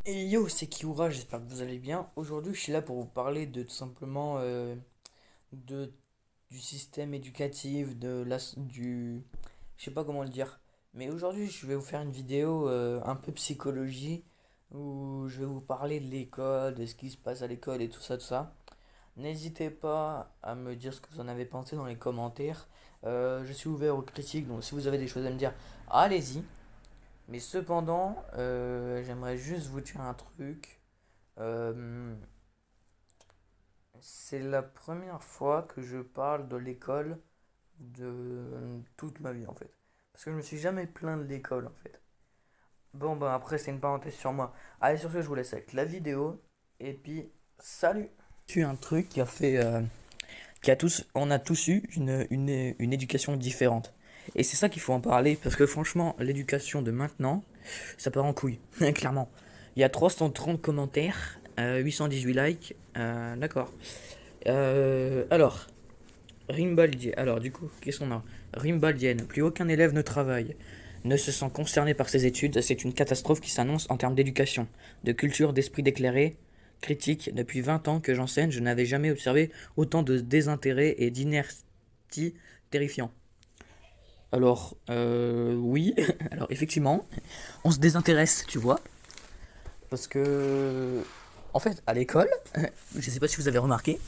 Et yo, c'est Kiura, j'espère que vous allez bien. Aujourd'hui, je suis là pour vous parler de tout simplement de, du système éducatif, je sais pas comment le dire. Mais aujourd'hui, je vais vous faire une vidéo un peu psychologie où je vais vous parler de l'école, de ce qui se passe à l'école et tout ça, tout ça. N'hésitez pas à me dire ce que vous en avez pensé dans les commentaires. Je suis ouvert aux critiques, donc si vous avez des choses à me dire, allez-y. Mais cependant, j'aimerais juste vous dire un truc. Euh, c'est la première fois que je parle de l'école de toute ma vie en fait. Parce que je me suis jamais plaint de l'école en fait. Bon bah après c'est une parenthèse sur moi. Allez sur ce je vous laisse avec la vidéo. Et puis salut. Tu un truc qui a fait on a tous eu une éducation différente. Et c'est ça qu'il faut en parler parce que franchement l'éducation de maintenant ça part en couille. Clairement. Il y a 330 commentaires, 818 likes. D'accord. Alors, Rimbaldi. Alors, du coup, qu'est-ce qu'on a? Rimbaldienne. Plus aucun élève ne travaille, ne se sent concerné par ses études. C'est une catastrophe qui s'annonce en termes d'éducation, de culture, d'esprit d'éclairé, critique. Depuis 20 ans que j'enseigne, je n'avais jamais observé autant de désintérêt et d'inertie terrifiant. Alors, oui. Alors, effectivement, on se désintéresse, tu vois. Parce que, en fait, à l'école, je sais pas si vous avez remarqué,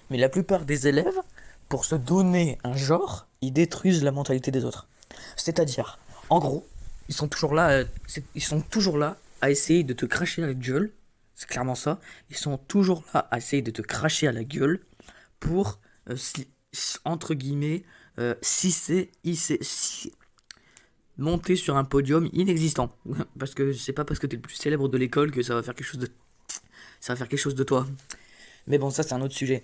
mais la plupart des élèves, pour se donner un genre, ils détruisent la mentalité des autres. C'est-à-dire, en gros, ils sont toujours là à essayer de te cracher à la gueule. C'est clairement ça. Ils sont toujours là à essayer de te cracher à la gueule pour, entre guillemets, monter sur un podium inexistant. Parce que c'est pas parce que t'es le plus célèbre de l'école que ça va faire quelque chose de toi. Mais bon, ça c'est un autre sujet.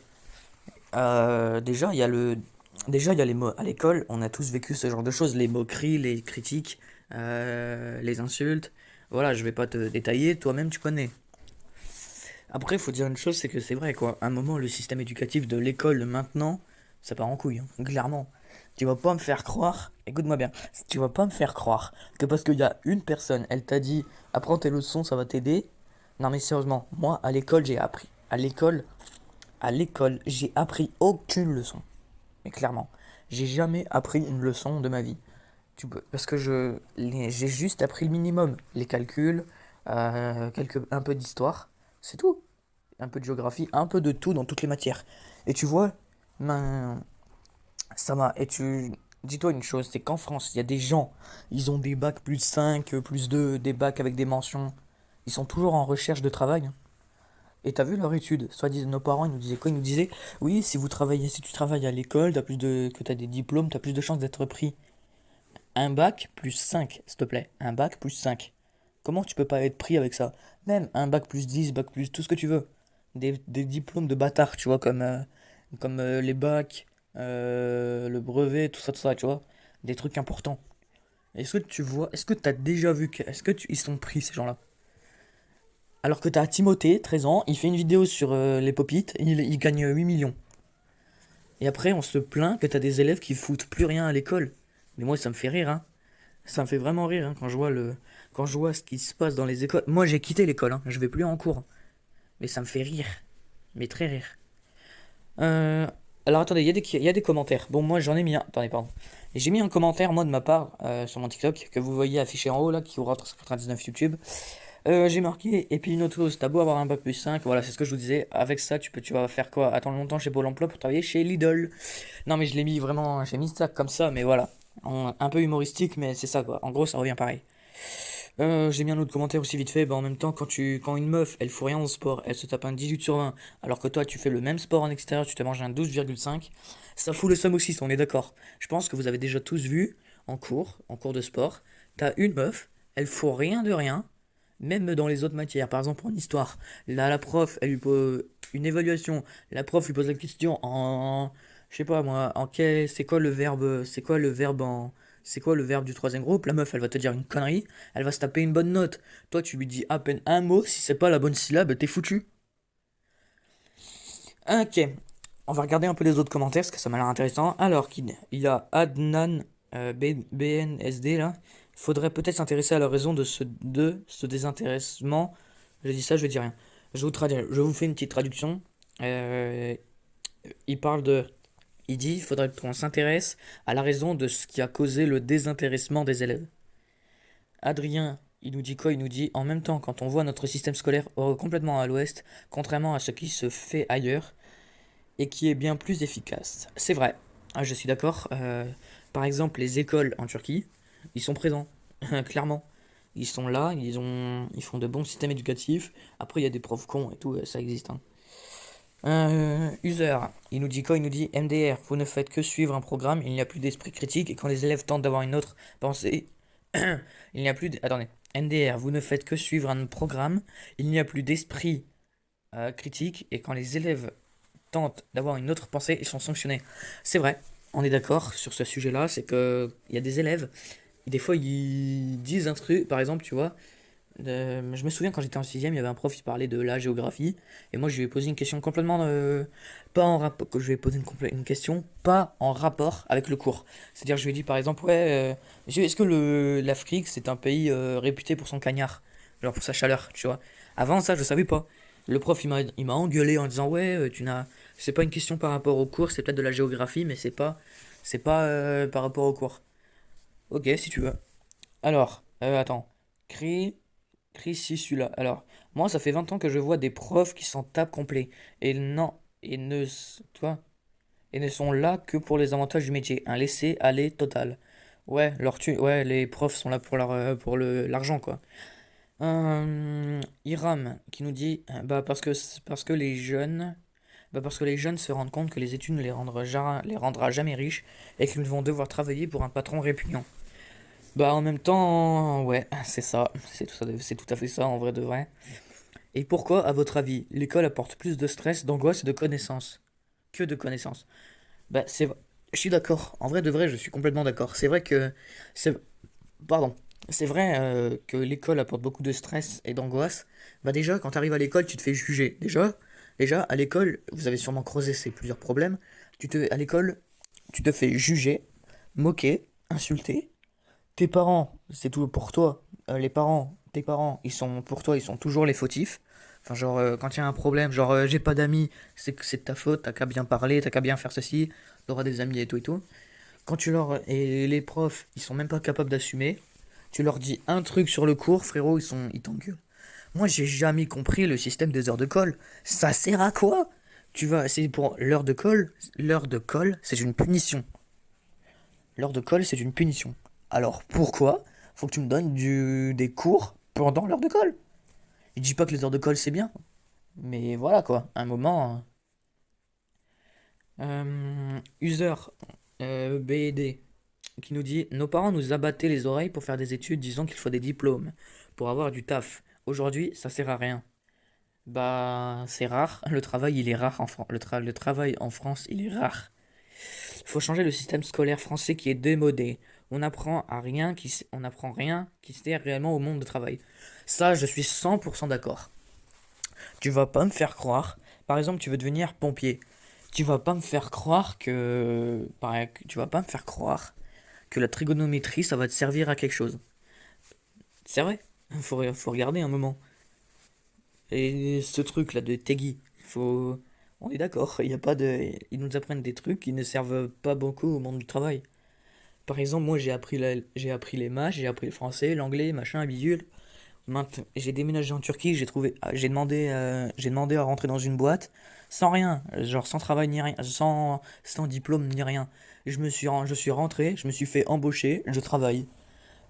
Déjà, il y a les mots à l'école. On a tous vécu ce genre de choses, les moqueries, les critiques, les insultes. Voilà, je vais pas te détailler. Toi-même, tu connais. Après, il faut dire une chose, c'est que c'est vrai quoi. À un moment, le système éducatif de l'école maintenant, ça part en couille, hein, clairement. Tu vas pas me faire croire, écoute-moi bien, tu vas pas me faire croire que parce qu'il y a une personne, elle t'a dit apprends tes leçons, ça va t'aider. Non mais sérieusement, moi à l'école j'ai appris. À l'école, j'ai appris aucune leçon. Mais clairement, j'ai jamais appris une leçon de ma vie. Parce que j'ai juste appris le minimum, les calculs, un peu d'histoire, c'est tout. Un peu de géographie, un peu de tout dans toutes les matières. Et tu vois, ben, ça m'a. Et tu. Dis-toi une chose, c'est qu'en France, il y a des gens, ils ont des bacs plus 5 plus 2 des bacs avec des mentions. Ils sont toujours en recherche de travail, hein. Et t'as vu leur étude? Soit disent nos parents, ils nous disaient quoi? Ils nous disaient, oui, si tu travailles à l'école, que t'as des diplômes, t'as plus de chances d'être pris. Un bac plus 5 s'il te plaît. Un bac plus 5. Comment tu peux pas être pris avec ça? Même un bac plus 10 bac plus tout ce que tu veux. Des diplômes de bâtard, tu vois, comme les bacs, le brevet, tout ça, tu vois. Des trucs importants. Est-ce que t'as déjà vu, ils sont pris ces gens-là? Alors que t'as Timothée, 13 ans, il fait une vidéo sur les popites, il gagne 8 millions. Et après, on se plaint que t'as des élèves qui foutent plus rien à l'école. Mais moi, ça me fait rire, hein. Ça me fait vraiment rire hein, quand je vois ce qui se passe dans les écoles. Moi, j'ai quitté l'école, hein, je vais plus en cours. Mais ça me fait rire. Mais très rire. Euh, alors attendez, il y a des commentaires. Bon, moi j'en ai mis un. Attendez, pardon. Et j'ai mis un commentaire, moi de ma part, sur mon TikTok, que vous voyez affiché en haut, là, qui aura 399 YouTube. J'ai marqué, et puis une autre chose, t'as beau avoir un bac plus 5, voilà, c'est ce que je vous disais. Avec ça, tu vas faire quoi? Attendre longtemps chez Pôle emploi pour travailler chez Lidl. Non, mais je l'ai mis vraiment, j'ai mis ça comme ça, mais voilà. Un peu humoristique, mais c'est ça quoi. En gros, ça revient pareil. J'ai mis un autre commentaire aussi vite fait. Bah, en même temps, quand une meuf, elle fout rien au sport, elle se tape un 18 sur 20, alors que toi, tu fais le même sport en extérieur, tu te manges un 12,5, ça fout le seum aussi, on est d'accord. Je pense que vous avez déjà tous vu en cours de sport, t'as une meuf, elle fout rien de rien, même dans les autres matières. Par exemple, en histoire, là, la prof, elle lui pose une évaluation, la prof lui pose la question en, je sais pas moi, c'est quoi le verbe du troisième groupe? La meuf, elle va te dire une connerie, elle va se taper une bonne note. Toi, tu lui dis à peine un mot, si c'est pas la bonne syllabe, t'es foutu. Ok, on va regarder un peu les autres commentaires parce que ça m'a l'air intéressant. Alors, il y a Adnan BNSD là. Il faudrait peut-être s'intéresser à la raison de ce désintéressement Je dis ça, je dis rien. Je vous fais une petite traduction. Euh, il parle de. Il dit, il faudrait qu'on s'intéresse à la raison de ce qui a causé le désintéressement des élèves. Adrien, il nous dit quoi? Il nous dit, en même temps, quand on voit notre système scolaire complètement à l'ouest, contrairement à ce qui se fait ailleurs, et qui est bien plus efficace. C'est vrai, ah, je suis d'accord. Par exemple, les écoles en Turquie, ils sont présents, clairement. Ils sont là, ils font de bons systèmes éducatifs. Après, il y a des profs cons et tout, ça existe, hein. User, il nous dit quoi? Il nous dit MDR, vous ne faites que suivre un programme, il n'y a plus d'esprit critique et quand les élèves tentent d'avoir une autre pensée, il n'y a plus Attendez. MDR, vous ne faites que suivre un programme, il n'y a plus d'esprit critique et quand les élèves tentent d'avoir une autre pensée, ils sont sanctionnés. C'est vrai, on est d'accord sur ce sujet-là, c'est que il y a des élèves, et des fois ils disent un truc, par exemple, tu vois, je me souviens quand j'étais en sixième, il y avait un prof qui parlait de la géographie, et moi je lui ai posé une question complètement pas en rapport, que je lui ai posé une question pas en rapport avec le cours. C'est-à-dire je lui ai dit par exemple, ouais, monsieur, est-ce que l'Afrique c'est un pays réputé pour son cagnard, genre pour sa chaleur, tu vois. Avant ça je savais pas. Le prof il m'a engueulé en disant ouais, c'est pas une question par rapport au cours, c'est peut-être de la géographie, mais c'est pas par rapport au cours. Ok, si tu veux. Alors, attends. Cri, si celui-là. Alors, moi, ça fait 20 ans que je vois des profs qui s'en tapent complet. Et non, toi, et ne sont là que pour les avantages du métier. Un laisser-aller total. Ouais, ouais, les profs sont là pour l'argent, quoi. Iram qui nous dit, bah parce que les jeunes se rendent compte que les études ne les rendra jamais riches et qu'ils vont devoir travailler pour un patron répugnant. Bah en même temps, ouais, c'est ça, c'est tout à fait ça en vrai de vrai. Et pourquoi, à votre avis, l'école apporte plus de stress, d'angoisse et de connaissances que de connaissances? Bah je suis d'accord, en vrai de vrai, je suis complètement d'accord. C'est, pardon, c'est vrai que l'école apporte beaucoup de stress et d'angoisse. Bah déjà, quand tu arrives à l'école, tu te fais juger. Déjà, à l'école, vous avez sûrement creusé ces plusieurs problèmes. À l'école, tu te fais juger, moquer, insulter. Tes parents, c'est tout pour toi. Tes parents, ils sont pour toi, ils sont toujours les fautifs. Enfin, genre, quand il y a un problème, genre, j'ai pas d'amis, c'est que c'est de ta faute, t'as qu'à bien parler, t'as qu'à bien faire ceci, t'auras des amis et tout et tout. Et les profs, ils sont même pas capables d'assumer. Tu leur dis un truc sur le cours, frérot, ils t'engueulent. Moi, j'ai jamais compris le système des heures de colle. Ça sert à quoi? C'est pour l'heure de colle. L'heure de colle, c'est une punition. L'heure de colle, c'est une punition. Alors pourquoi faut que tu me donnes des cours pendant l'heure de colle? Je dis pas que les heures de colle c'est bien, mais voilà quoi, un moment. User BD qui nous dit nos parents nous abattaient les oreilles pour faire des études disant qu'il faut des diplômes pour avoir du taf. Aujourd'hui, ça sert à rien. Bah, c'est rare. Le travail, il est rare en France. Le travail en France, il est rare. Il faut changer le système scolaire français qui est démodé. On n'apprend rien qui sert réellement au monde du travail. Ça, je suis 100% d'accord. Tu vas pas me faire croire. Par exemple, tu veux devenir pompier. Tu vas pas me faire croire tu vas pas me faire croire que la trigonométrie, ça va te servir à quelque chose. C'est vrai. Faut regarder un moment. Et ce truc-là de Tegui, on est d'accord. Il y a pas de, ils nous apprennent des trucs qui ne servent pas beaucoup au monde du travail. Par exemple, moi j'ai appris les maths, j'ai appris le français, l'anglais, machin, bidule. J'ai déménagé en Turquie, j'ai demandé à rentrer dans une boîte sans rien, genre sans travail ni rien, sans diplôme ni rien. Je suis rentré, je me suis fait embaucher, je travaille.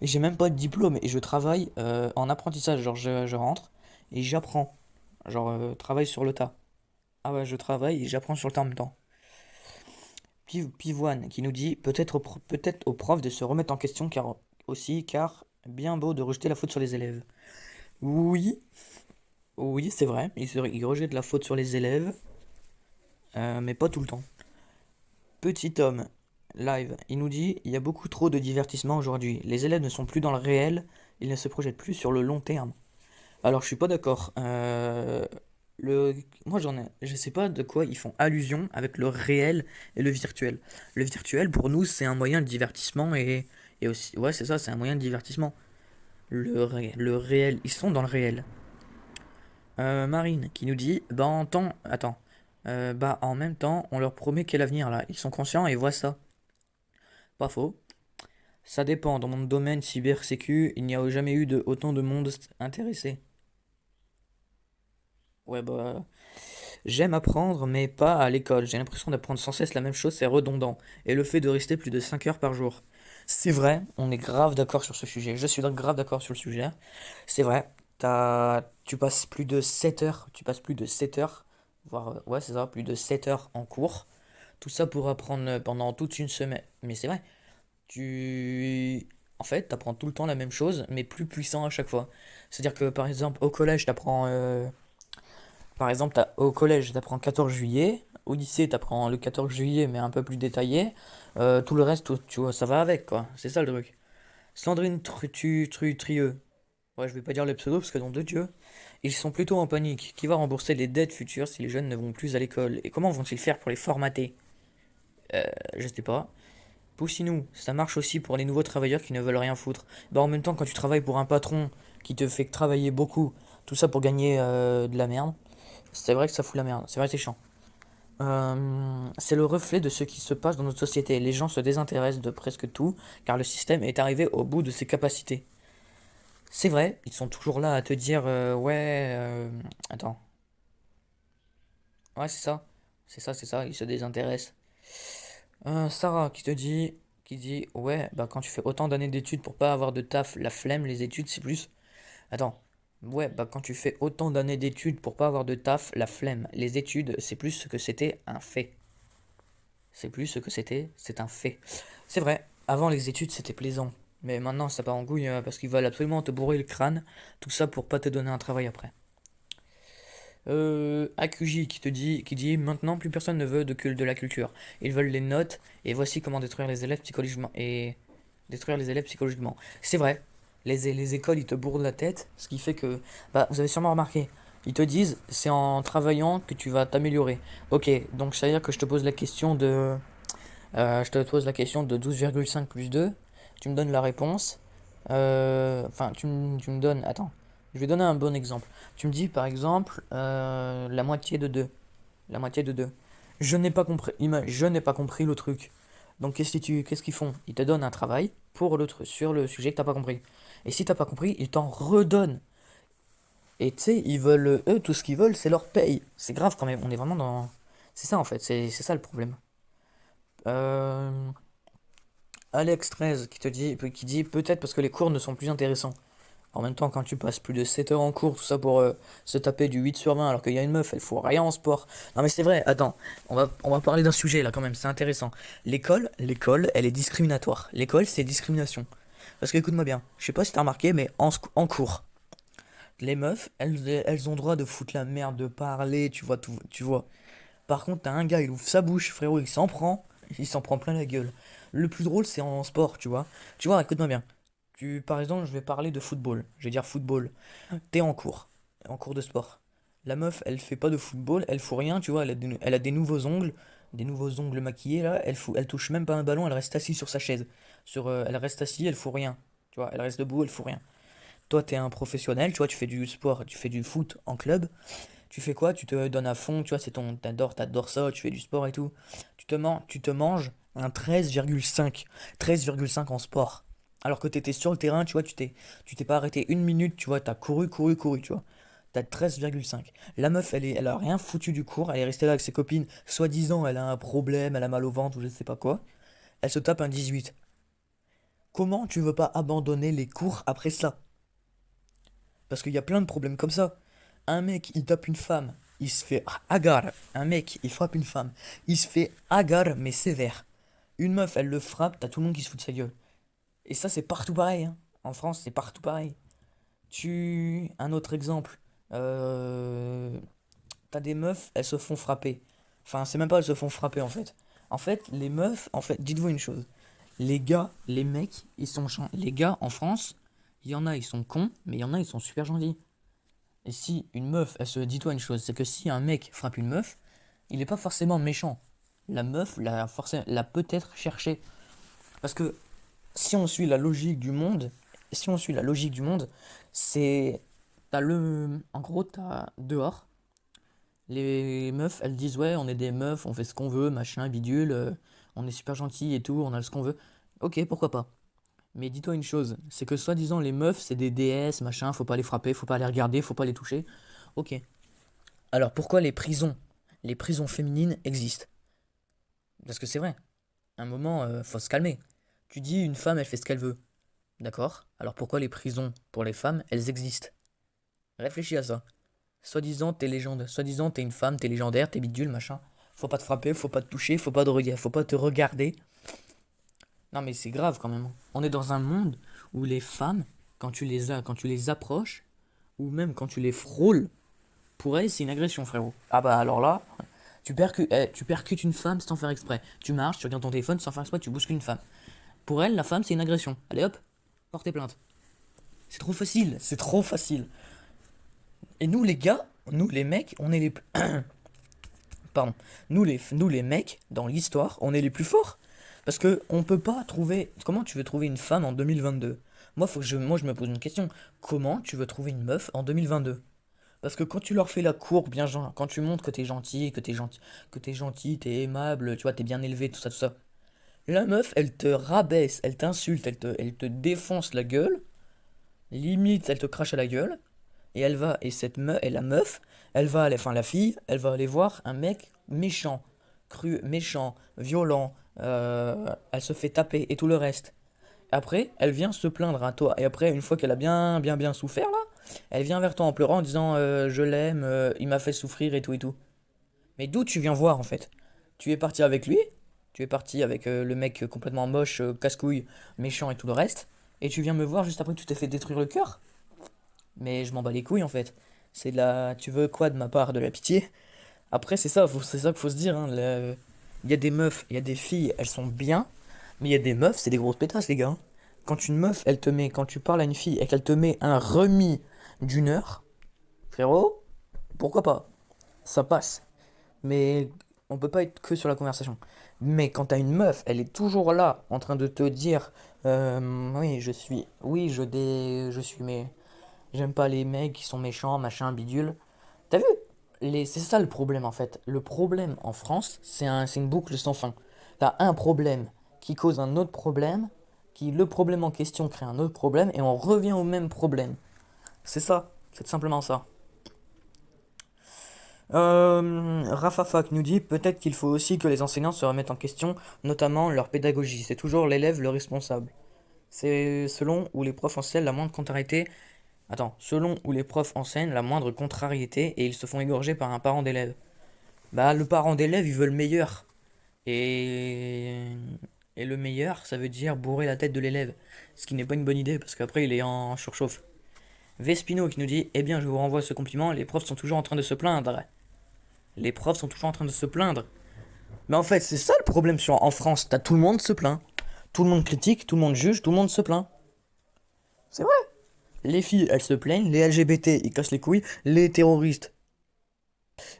Et j'ai même pas de diplôme et je travaille en apprentissage, genre je rentre et j'apprends, genre travail sur le tas. Ah ouais, je travaille et j'apprends sur le tas en même temps. Pivoine qui nous dit peut-être aux profs de se remettre en question car bien beau de rejeter la faute sur les élèves. Oui, oui, c'est vrai, ils rejettent la faute sur les élèves, mais pas tout le temps. Petit homme, live, il nous dit il y a beaucoup trop de divertissement aujourd'hui. Les élèves ne sont plus dans le réel, ils ne se projettent plus sur le long terme. Alors je suis pas d'accord. Le, moi je sais pas de quoi ils font allusion avec le réel et le virtuel. Le virtuel pour nous c'est un moyen de divertissement et aussi, ouais c'est ça, c'est un moyen de divertissement. Le réel, ils sont dans le réel. Marine qui nous dit, bah en temps, attends, bah en même temps, on leur promet quel avenir là. Ils sont conscients et voient ça. Pas faux. Ça dépend. Dans mon domaine cybersécu, il n'y a jamais eu de autant de monde intéressé. Ouais bah, j'aime apprendre, mais pas à l'école. J'ai l'impression d'apprendre sans cesse la même chose, c'est redondant. Et le fait de rester plus de 5 heures par jour. C'est vrai, on est grave d'accord sur ce sujet. Je suis donc grave d'accord sur le sujet. C'est vrai, tu passes plus de 7 heures, voire, ouais, c'est ça, plus de 7 heures en cours. Tout ça pour apprendre pendant toute une semaine. Mais c'est vrai, en fait, t'apprends tout le temps la même chose, mais plus puissant à chaque fois. C'est-à-dire que, par exemple, au collège, au collège, t'apprends 14 juillet. Au lycée, t'apprends le 14 juillet, mais un peu plus détaillé. Tout le reste, tu vois, ça va avec, quoi. C'est ça le truc. Sandrine Trieux. Ouais, je vais pas dire le pseudo parce que nom de Dieu. Ils sont plutôt en panique. Qui va rembourser les dettes futures si les jeunes ne vont plus à l'école? Et comment vont-ils faire pour les formater? Je sais pas. Poussinou, ça marche aussi pour les nouveaux travailleurs qui ne veulent rien foutre. Bah en même temps, quand tu travailles pour un patron qui te fait travailler beaucoup, tout ça pour gagner de la merde, c'est vrai que ça fout la merde. C'est vrai que c'est chiant. C'est le reflet de ce qui se passe dans notre société. Les gens se désintéressent de presque tout, car le système est arrivé au bout de ses capacités. C'est vrai, ils sont toujours là à te dire ouais, attends, ouais c'est ça, ils se désintéressent. Sarah qui dit ouais, bah quand tu fais autant d'années d'études pour pas avoir de taf, la flemme, les études c'est plus. Attends, ouais, bah quand tu fais autant d'années d'études pour pas avoir de taf, la flemme, les études c'est plus ce que c'était un fait. C'est plus ce que c'était, c'est un fait. C'est vrai, avant les études c'était plaisant. Mais maintenant ça part en couille parce qu'ils veulent absolument te bourrer le crâne. Tout ça pour pas te donner un travail après. AQJ qui dit maintenant plus personne ne veut de la culture. Ils veulent les notes et voici comment détruire les élèves psychologiquement. C'est vrai, les écoles ils te bourrent la tête, ce qui fait que bah vous avez sûrement remarqué, ils te disent c'est en travaillant que tu vas t'améliorer. Ok, donc ça veut dire que je te pose la question de 12,5 plus 2. Tu me donnes la réponse. Enfin, tu me donnes. Attends. Je vais donner un bon exemple. Tu me dis par exemple la moitié de 2. La moitié de 2. Je n'ai pas compris le truc. Donc qu'est-ce qu'ils font? Ils te donnent un travail sur le sujet que t'as pas compris. Et si t'as pas compris, ils t'en redonnent. Et tu sais, eux, tout ce qu'ils veulent, c'est leur paye. C'est grave quand même. On est vraiment dans. C'est ça en fait. C'est ça le problème. Euh, Alex 13 qui dit peut-être parce que les cours ne sont plus intéressants. En même temps, quand tu passes plus de 7 heures en cours, tout ça pour se taper du 8 sur 20 alors qu'il y a une meuf, elle fout rien en sport. Non mais c'est vrai, attends, on va parler d'un sujet là quand même, c'est intéressant. L'école, elle est discriminatoire. L'école, c'est discrimination. Parce que écoute-moi bien, je sais pas si t'as remarqué, mais en cours, les meufs, elles ont droit de foutre la merde, de parler, tu vois, tout, tu vois. Par contre, t'as un gars, il ouvre sa bouche, frérot, il s'en prend plein la gueule. Le plus drôle, c'est en sport, tu vois. Tu vois, écoute-moi bien. Par exemple, je vais parler de football. Je vais dire football. T'es en cours de sport. La meuf, elle fait pas de football, elle fout rien, tu vois. Elle a des nouveaux ongles maquillés là. Elle touche même pas un ballon, elle reste assise sur sa chaise. Elle reste assise, elle fout rien. Tu vois, elle reste debout, elle fout rien. Toi, t'es un professionnel, tu vois, tu fais du sport, tu fais du foot en club. Tu fais quoi? Tu te donnes à fond, tu vois, t'adores ça, tu fais du sport et tout. Tu te manges un 13,5. 13,5 en sport. Alors que t'étais sur le terrain, tu vois, tu t'es pas arrêté une minute, tu vois, t'as couru, tu vois. T'as 13,5. La meuf, elle a rien foutu du cours, elle est restée là avec ses copines, soi-disant, elle a un problème, elle a mal au ventre ou je sais pas quoi. Elle se tape un 18. Comment tu veux pas abandonner les cours après ça? Parce qu'il y a plein de problèmes comme ça. Un mec, il tape une femme, il se fait agar. Un mec, il frappe une femme, il se fait agar, mais sévère. Une meuf, elle le frappe, t'as tout le monde qui se fout de sa gueule. Et ça, c'est partout pareil, hein. En France, c'est partout pareil. Un autre exemple. Euh... T'as des meufs, elles se font frapper. Enfin, c'est même pas elles se font frapper en fait. En fait, les meufs, en fait, dites-vous une chose. Les gars, les mecs, les gars en France, il y en a, ils sont cons, mais il y en a, ils sont super gentils. Et si une meuf, dis-toi une chose, c'est que si un mec frappe une meuf, il n'est pas forcément méchant. La meuf l'a peut-être cherché. Parce que si on suit la logique du monde, si on suit la logique du monde, c'est En gros, t'as dehors, les meufs, elles disent ouais, on est des meufs, on fait ce qu'on veut, machin, bidule, on est super gentil et tout, on a ce qu'on veut. Ok, pourquoi pas. Mais dis-toi une chose, c'est que soi-disant les meufs, c'est des déesses, machin, faut pas les frapper, faut pas les regarder, faut pas les toucher. Ok. Alors pourquoi les prisons féminines existent? Parce que c'est vrai, à un moment, faut se calmer. Tu dis une femme, elle fait ce qu'elle veut. D'accord? Alors pourquoi les prisons pour les femmes, elles existent? Réfléchis à ça. Soi-disant, t'es légende. Soi-disant, t'es une femme, t'es légendaire, t'es bidule, machin. Faut pas te frapper, faut pas te toucher, faut pas te regarder. Non mais c'est grave quand même. On est dans un monde où les femmes, quand tu les approches, ou même quand tu les frôles, pour elles, c'est une agression, frérot. Ah bah alors là, tu percutes une femme sans faire exprès. Tu marches, tu regardes ton téléphone sans faire exprès, tu bouscules une femme. Pour elle, la femme, c'est une agression. Allez hop, portez plainte. C'est trop facile, c'est trop facile. Et nous les gars, nous les mecs, on est les plus... Pardon. Nous les mecs, dans l'histoire, on est les plus forts. Parce que on peut pas trouver... Comment tu veux trouver une femme en 2022? Moi, je me pose une question. Comment tu veux trouver une meuf en 2022? Parce que quand tu leur fais la cour, bien genre, quand tu montres que t'es gentil, t'es aimable, tu vois, t'es bien élevé, tout ça, la meuf, elle te rabaisse, elle t'insulte, elle te défonce la gueule, limite, elle te crache à la gueule, et la meuf, enfin la fille, elle va aller voir un mec méchant, méchant, violent, elle se fait taper et tout le reste. Après, elle vient se plaindre à toi. Et après, une fois qu'elle a bien souffert là, elle vient vers toi en pleurant en disant je l'aime, il m'a fait souffrir et tout et tout. Mais d'où tu viens voir en fait? Tu es parti avec lui, tu es parti avec le mec complètement moche, casse-couille, méchant et tout le reste, et tu viens me voir juste après que tu t'es fait détruire le cœur? Mais je m'en bats les couilles en fait. C'est de la. Tu veux quoi de ma part? De la pitié? Après, c'est ça qu'il faut se dire. Hein, il y a des meufs, il y a des filles, elles sont bien, mais il y a des meufs, c'est des grosses pétasses, les gars. Hein. Quand une meuf, quand tu parles à une fille et qu'elle te met un remis d'1 heure, frérot, pourquoi pas? Ça passe. Mais on peut pas être que sur la conversation. Mais quand t'as une meuf, elle est toujours là, en train de te dire, oui, je suis, mais j'aime pas les mecs qui sont méchants, machin, bidule. T'as vu? C'est ça le problème en fait. Le problème en France, c'est une boucle sans fin. T'as un problème qui cause un autre problème, le problème en question crée un autre problème, et on revient au même problème. C'est ça, c'est tout simplement ça. Rafa Fak nous dit peut-être qu'il faut aussi que les enseignants se remettent en question, notamment leur pédagogie. C'est toujours l'élève le responsable. C'est selon où les profs enseignent la moindre contrariété. Attends, selon où les profs enseignent la moindre contrariété et ils se font égorger par un parent d'élève. Bah, le parent d'élève, il veut le meilleur. Et... Et le meilleur, ça veut dire bourrer la tête de l'élève. Ce qui n'est pas une bonne idée, parce qu'après, il est en surchauffe. Vespino qui nous dit eh bien, je vous renvoie ce compliment, les profs sont toujours en train de se plaindre. Les profs sont toujours en train de se plaindre. Mais en fait, c'est ça le problème en France. Tout le monde se plaint. Tout le monde critique, tout le monde juge, tout le monde se plaint. C'est vrai. Les filles, elles se plaignent, les LGBT, ils cassent les couilles, les terroristes.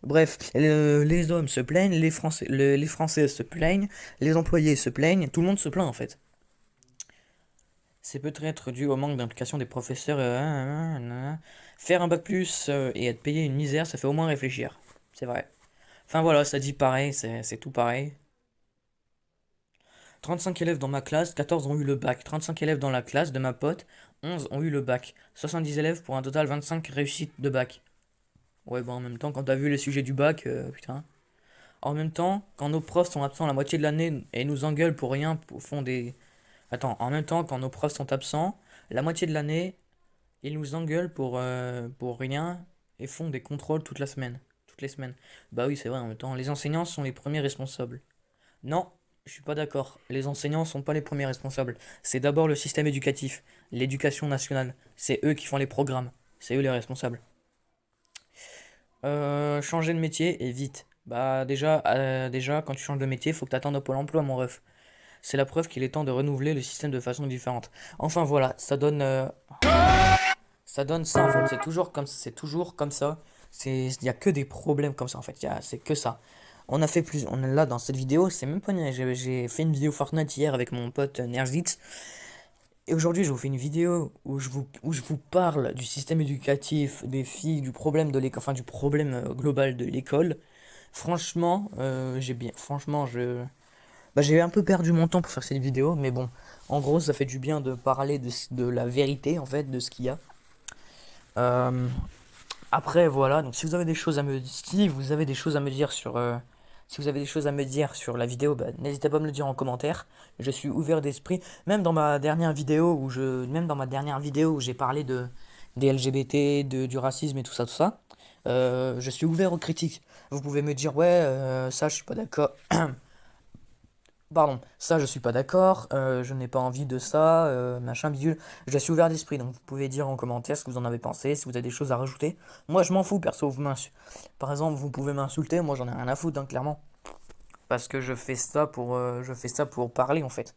Bref, les hommes se plaignent, les Français se plaignent, les employés se plaignent, tout le monde se plaint en fait. C'est peut-être dû au manque d'implication des professeurs. Faire un bac plus et être payé une misère, ça fait au moins réfléchir. C'est vrai. Enfin voilà, ça dit pareil, c'est tout pareil. 35 élèves dans ma classe, 14 ont eu le bac. 35 élèves dans la classe de ma pote, 11 ont eu le bac. 70 élèves pour un total 25 réussites de bac. Ouais, bon, en même temps, quand t'as vu les sujets du bac, putain. En même temps, quand nos profs sont absents la moitié de l'année et nous engueulent pour rien, font des... Attends, en même temps, quand nos profs sont absents, la moitié de l'année, ils nous engueulent pour rien et font des contrôles toute la semaine. Toutes les semaines. Bah oui, c'est vrai, en même temps, les enseignants sont les premiers responsables. Non, je suis pas d'accord. Les enseignants sont pas les premiers responsables. C'est d'abord le système éducatif, l'éducation nationale. C'est eux qui font les programmes. C'est eux les responsables. Changer de métier et vite. Bah déjà, quand tu changes de métier, faut que t'attendes au Pôle emploi, mon ref. C'est la preuve qu'il est temps de renouveler le système de façon différente. Enfin voilà, ça donne ça en fait. C'est toujours comme ça. Il y a que des problèmes comme ça en fait. C'est que ça. On est là dans cette vidéo, c'est même pas. J'ai fait une vidéo Fortnite hier avec mon pote Nerzitz. Et aujourd'hui, je vous fais une vidéo où je vous parle du système éducatif, des filles, du problème de l'école, enfin du problème global de l'école. Franchement, j'ai un peu perdu mon temps pour faire cette vidéo, mais bon, en gros, ça fait du bien de parler de la vérité, en fait, de ce qu'il y a. Euh, Après, voilà, donc si vous avez des choses à me, si vous avez des choses à me dire sur, si vous avez des choses à me dire sur la vidéo, bah, n'hésitez pas à me le dire en commentaire. Je suis ouvert d'esprit. Même dans ma dernière vidéo où j'ai parlé des LGBT, du racisme et tout ça, je suis ouvert aux critiques. Vous pouvez me dire, ouais, ça, je suis pas d'accord. Pardon, ça je suis pas d'accord, je n'ai pas envie de ça, machin bidule. Je suis ouvert d'esprit, donc vous pouvez dire en commentaire ce que vous en avez pensé, si vous avez des choses à rajouter. Moi je m'en fous perso, par exemple vous pouvez m'insulter, moi j'en ai rien à foutre, hein, clairement. Parce que je fais ça pour parler en fait.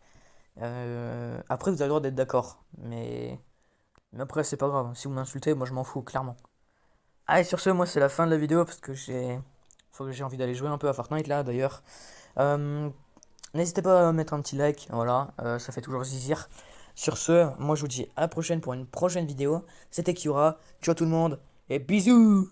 Après vous avez le droit d'être d'accord, mais après c'est pas grave, si vous m'insultez, moi je m'en fous, clairement. Allez sur ce, moi c'est la fin de la vidéo parce que j'ai envie d'aller jouer un peu à Fortnite là d'ailleurs. Euh, N'hésitez pas à mettre un petit like, voilà, ça fait toujours plaisir. Sur ce, moi je vous dis à la prochaine pour une prochaine vidéo. C'était Kiora, ciao tout le monde, et bisous!